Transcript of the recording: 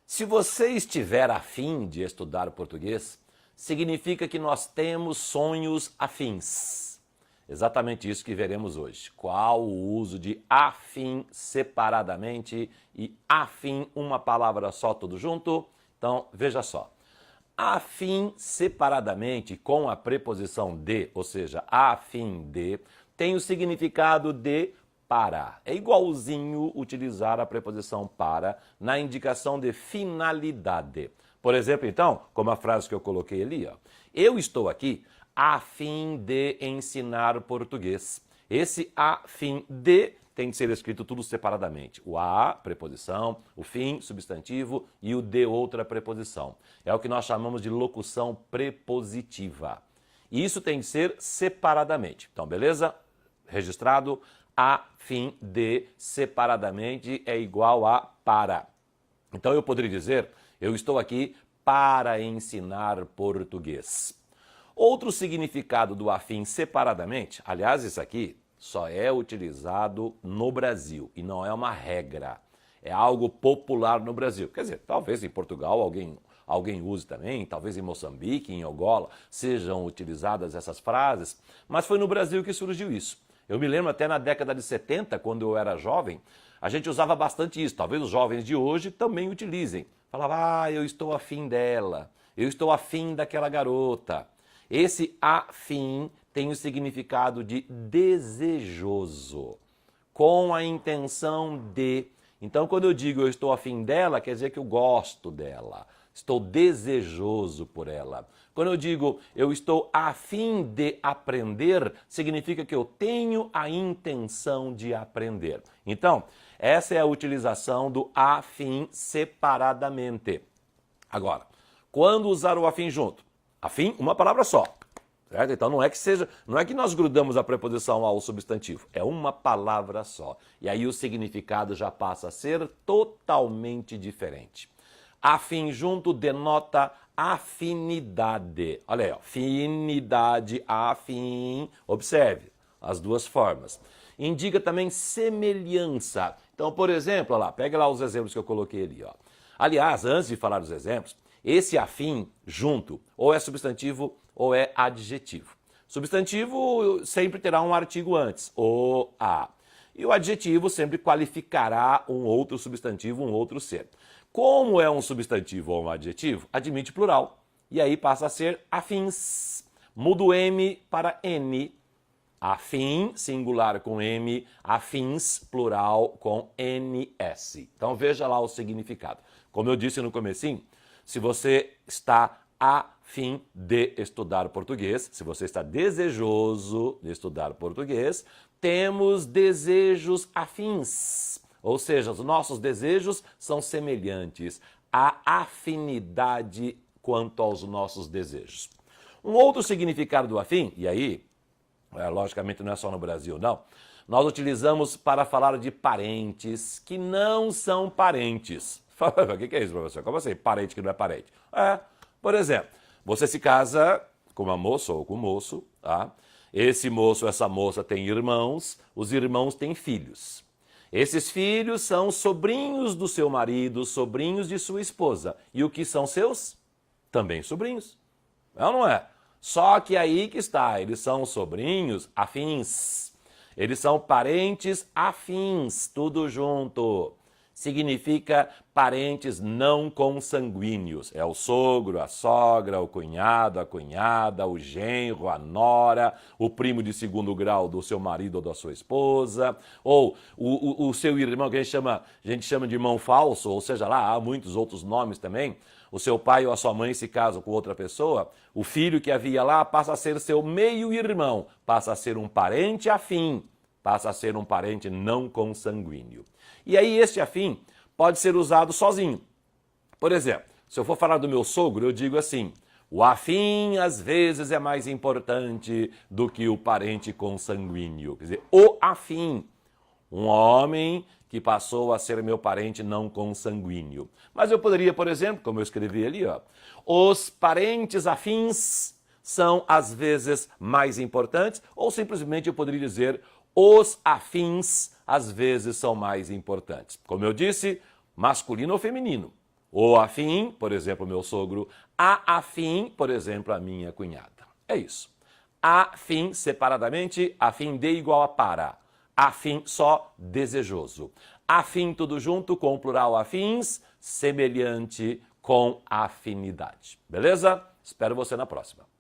Se você estiver afim de estudar português, significa que nós temos sonhos afins. Exatamente isso que veremos hoje. Qual o uso de afim separadamente e afim, uma palavra só, tudo junto? Então, veja só. Afim separadamente com a preposição de, ou seja, a fim de, tem o significado de para. É igualzinho utilizar a preposição para na indicação de finalidade. Por exemplo, então, como a frase que eu coloquei ali, ó, eu estou aqui a fim de ensinar português. Esse a fim de tem que ser escrito tudo separadamente. O a, preposição, o fim, substantivo e o de, outra preposição. É o que nós chamamos de locução prepositiva. E isso tem que ser separadamente. Então, beleza? Registrado, a fim de separadamente é igual a para. Então, eu poderia dizer, eu estou aqui para ensinar português. Outro significado do afim separadamente, aliás, isso aqui só é utilizado no Brasil e não é uma regra. É algo popular no Brasil. Quer dizer, talvez em Portugal alguém use também, talvez em Moçambique, em Angola, sejam utilizadas essas frases, mas foi no Brasil que surgiu isso. Eu me lembro até na década de 70, quando eu era jovem, a gente usava bastante isso. Talvez os jovens de hoje também utilizem. Falava, eu estou afim dela, eu estou afim daquela garota. Esse afim tem o significado de desejoso, com a intenção de. Então, quando eu digo eu estou afim dela, quer dizer que eu gosto dela, estou desejoso por ela. Quando eu digo eu estou afim de aprender, significa que eu tenho a intenção de aprender. Então, essa é a utilização do afim separadamente. Agora, quando usar o afim junto? Afim, uma palavra só. Certo? Então não é que nós grudamos a preposição ao substantivo, é uma palavra só. E aí o significado já passa a ser totalmente diferente. Afim junto denota afinidade. Olha aí, ó, afinidade, afim. Observe as duas formas. Indica também semelhança. Então, por exemplo, olha lá, pega lá os exemplos que eu coloquei ali, ó. Aliás, antes de falar dos exemplos, esse afim junto ou é substantivo ou é adjetivo. Substantivo sempre terá um artigo antes, o, a. E o adjetivo sempre qualificará um outro substantivo, um outro ser. Como é um substantivo ou um adjetivo, admite plural. E aí passa a ser afins. Muda o M para N. Afim, singular com M, afins, plural com NS. Então veja lá o significado. Como eu disse no comecinho, se você está a fim de estudar português, se você está desejoso de estudar português, temos desejos afins. Ou seja, os nossos desejos são semelhantes. Há afinidade quanto aos nossos desejos. Um outro significado do afim, e aí, logicamente não é só no Brasil, não. Nós utilizamos para falar de parentes que não são parentes. O que é isso, professor? Como assim? Parente que não é parente? Por exemplo, você se casa com uma moça ou com um moço, tá? Esse moço, essa moça tem irmãos, os irmãos têm filhos. Esses filhos são sobrinhos do seu marido, sobrinhos de sua esposa. E o que são seus? Também sobrinhos. É ou não é? Só que aí que está, eles são sobrinhos afins. Eles são parentes afins, tudo junto. Significa parentes não consanguíneos. É o sogro, a sogra, o cunhado, a cunhada, o genro, a nora, o primo de segundo grau do seu marido ou da sua esposa, ou o seu irmão, que a gente chama de irmão falso, ou seja lá, há muitos outros nomes também. O seu pai ou a sua mãe se casam com outra pessoa, o filho que havia lá passa a ser seu meio-irmão, passa a ser um parente afim, passa a ser um parente não consanguíneo. E aí este afim pode ser usado sozinho. Por exemplo, se eu for falar do meu sogro, eu digo assim, o afim às vezes é mais importante do que o parente consanguíneo. Quer dizer, o afim, um homem que passou a ser meu parente não consanguíneo. Mas eu poderia, por exemplo, como eu escrevi ali, ó, os parentes afins são às vezes mais importantes, ou simplesmente eu poderia dizer os afins às vezes são mais importantes. Como eu disse, masculino ou feminino. O afim, por exemplo, meu sogro. A afim, por exemplo, a minha cunhada. É isso. Afim separadamente, afim de igual a para. Afim só, desejoso. Afim tudo junto com o plural afins, semelhante com afinidade. Beleza? Espero você na próxima.